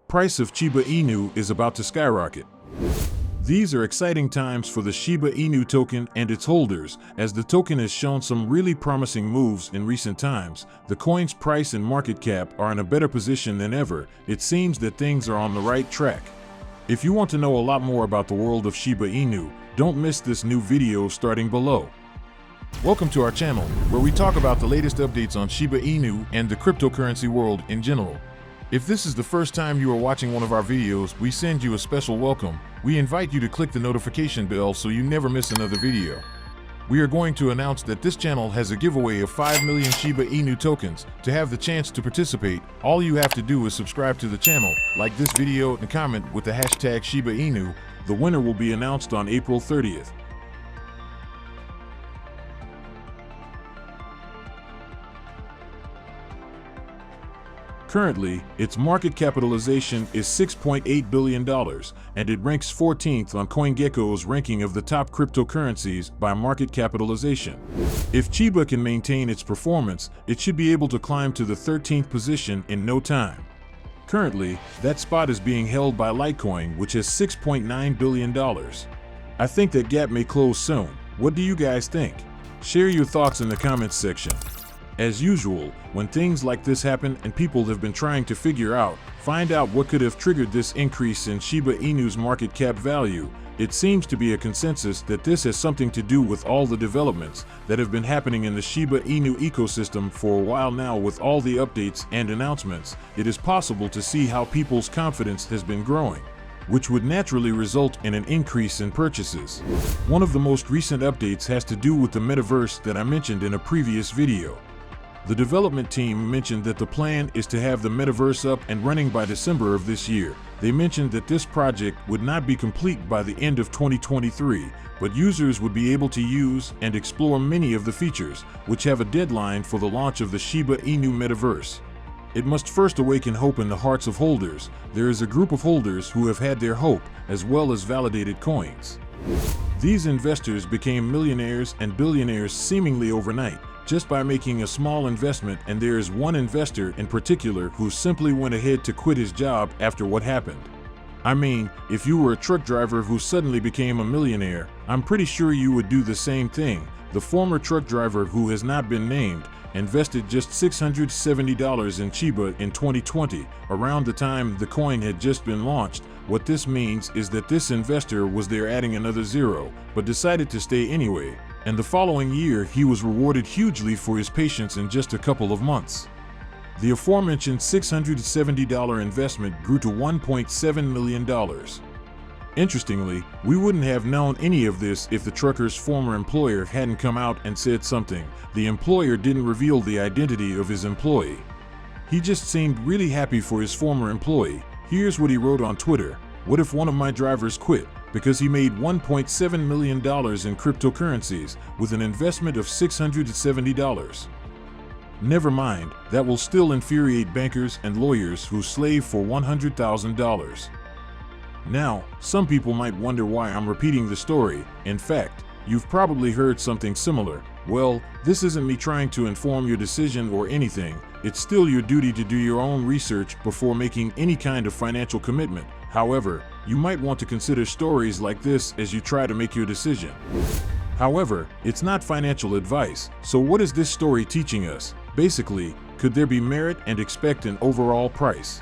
Price of Shiba Inu is about to skyrocket. These are exciting times for the Shiba Inu token and its holders, as the token has shown some really promising moves in recent times. The coin's price and market cap are in a better position than ever. It seems that things are on the right track. If you want to know a lot more about the world of Shiba Inu, don't miss this new video starting below. Welcome to our channel, where we talk about the latest updates on Shiba Inu and the cryptocurrency world in general. If this is the first time you are watching one of our videos, we send you a special welcome. We invite you to click the notification bell so you never miss another video. We are going to announce that this channel has a giveaway of 5 million Shiba Inu tokens. To have the chance to participate, all you have to do is subscribe to the channel, like this video, and comment with the hashtag Shiba Inu. The winner will be announced on April 30th. Currently, its market capitalization is $6.8 billion, and it ranks 14th on CoinGecko's ranking of the top cryptocurrencies by market capitalization. If Shiba can maintain its performance, it should be able to climb to the 13th position in no time. Currently, that spot is being held by Litecoin, which has $6.9 billion. I think that gap may close soon. What do you guys think? Share your thoughts in the comments section. As usual, when things like this happen and people have been trying to find out what could have triggered this increase in Shiba Inu's market cap value, it seems to be a consensus that this has something to do with all the developments that have been happening in the Shiba Inu ecosystem for a while now. With all the updates and announcements, it is possible to see how people's confidence has been growing, which would naturally result in an increase in purchases. One of the most recent updates has to do with the metaverse that I mentioned in a previous video. The development team mentioned that the plan is to have the metaverse up and running by December of this year. They mentioned that this project would not be complete by the end of 2023, but users would be able to use and explore many of the features, which have a deadline for the launch of the Shiba Inu metaverse. It must first awaken hope in the hearts of holders. There is a group of holders who have had their hope, as well as validated coins. These investors became millionaires and billionaires seemingly overnight, just by making a small investment, and there is one investor in particular who simply went ahead to quit his job after what happened. I mean, if you were a truck driver who suddenly became a millionaire, I'm pretty sure you would do the same thing. The former truck driver, who has not been named, invested just $670 in Shiba in 2020, around the time the coin had just been launched. What this means is that this investor was there adding another zero, but decided to stay anyway. And the following year, he was rewarded hugely for his patience in just a couple of months. The aforementioned $670 investment grew to $1.7 million. Interestingly, we wouldn't have known any of this if the trucker's former employer hadn't come out and said something. The employer didn't reveal the identity of his employee. He just seemed really happy for his former employee. Here's what he wrote on Twitter: "What if one of my drivers quit? Because he made $1.7 million in cryptocurrencies with an investment of $670. Never mind, that will still infuriate bankers and lawyers who slave for $100,000. Now, some people might wonder why I'm repeating the story. In fact, you've probably heard something similar. Well, this isn't me trying to inform your decision or anything. It's still your duty to do your own research before making any kind of financial commitment. However, you might want to consider stories like this as you try to make your decision. However, it's not financial advice. So what is this story teaching us? Basically, could there be merit and expect an overall price?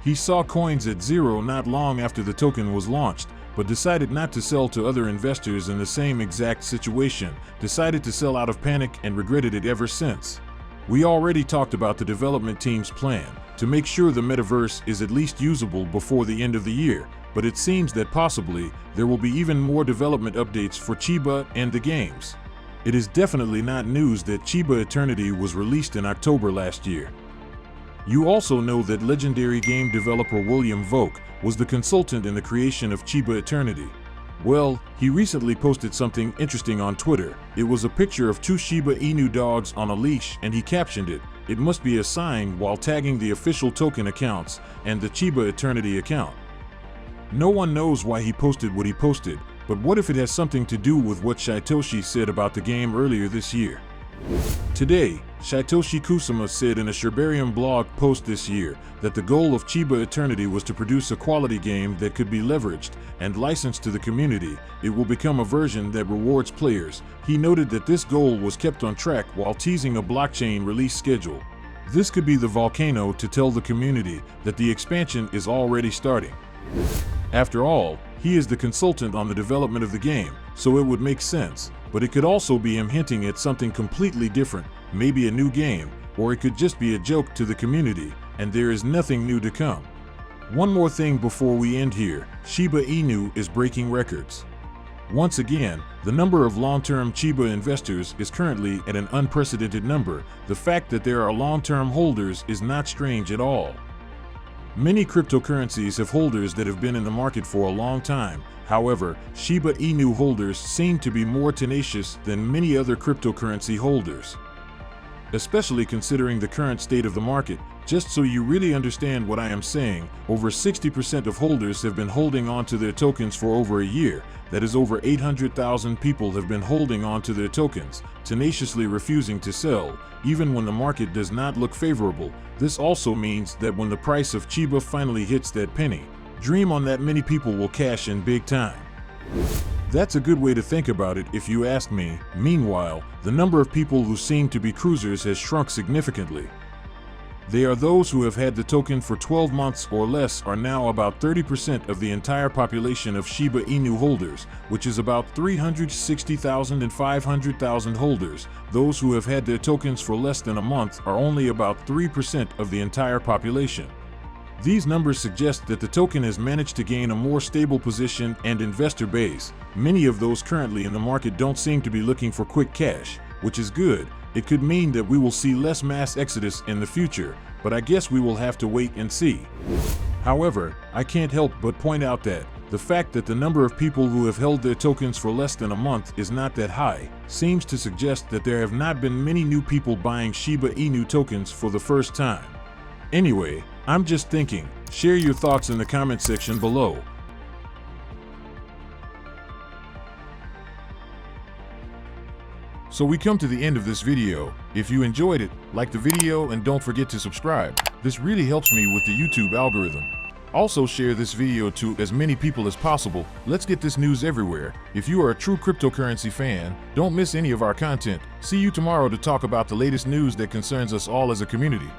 He saw coins at zero not long after the token was launched, but decided not to sell to other investors in the same exact situation, decided to sell out of panic and regretted it ever since. We already talked about the development team's plan to make sure the metaverse is at least usable before the end of the year, but it seems that possibly there will be even more development updates for Shiba and the games. It is definitely not news that Shiba Eternity was released in October last year. You also know that legendary game developer William Volk was the consultant in the creation of Shiba Eternity. Well, he recently posted something interesting on Twitter. It was a picture of two Shiba Inu dogs on a leash, and he captioned it, "It must be a sign," while tagging the official token accounts and the Shiba Eternity account. No one knows why he posted what he posted, but what if it has something to do with what Satoshi said about the game earlier this year? Today, Satoshi Kusama said in a Shibarium blog post this year that the goal of Shiba Eternity was to produce a quality game that could be leveraged and licensed to the community. It will become a version that rewards players. He noted that this goal was kept on track while teasing a blockchain release schedule. This could be the volcano to tell the community that the expansion is already starting. After all, he is the consultant on the development of the game, so it would make sense. But it could also be him hinting at something completely different, maybe a new game, or it could just be a joke to the community, and there is nothing new to come. One more thing before we end here, Shiba Inu is breaking records. Once again, the number of long-term Shiba investors is currently at an unprecedented number. The fact that there are long-term holders is not strange at all. Many cryptocurrencies have holders that have been in the market for a long time. However, Shiba Inu holders seem to be more tenacious than many other cryptocurrency holders. Especially considering the current state of the market. Just so you really understand what I am saying, over 60% of holders have been holding on to their tokens for over a year. That is, over 800,000 people have been holding on to their tokens, tenaciously refusing to sell, even when the market does not look favorable. This also means that when the price of Shiba finally hits that penny, dream on that many people will cash in big time. That's a good way to think about it if you ask me. Meanwhile, the number of people who seem to be cruisers has shrunk significantly. They are those who have had the token for 12 months or less are now about 30% of the entire population of Shiba Inu holders, which is about 360,000 and 500,000 holders. Those who have had their tokens for less than a month are only about 3% of the entire population. These numbers suggest that the token has managed to gain a more stable position and investor base. Many of those currently in the market don't seem to be looking for quick cash, which is good. It could mean that we will see less mass exodus in the future, but I guess we will have to wait and see. However, I can't help but point out that the fact that the number of people who have held their tokens for less than a month is not that high seems to suggest that there have not been many new people buying Shiba Inu tokens for the first time. Anyway, I'm just thinking. Share your thoughts in the comment section below. So we come to the end of this video. If you enjoyed it, like the video and don't forget to subscribe. This really helps me with the YouTube algorithm. Also share this video to as many people as possible. Let's get this news everywhere. If you are a true cryptocurrency fan, don't miss any of our content. See you tomorrow to talk about the latest news that concerns us all as a community.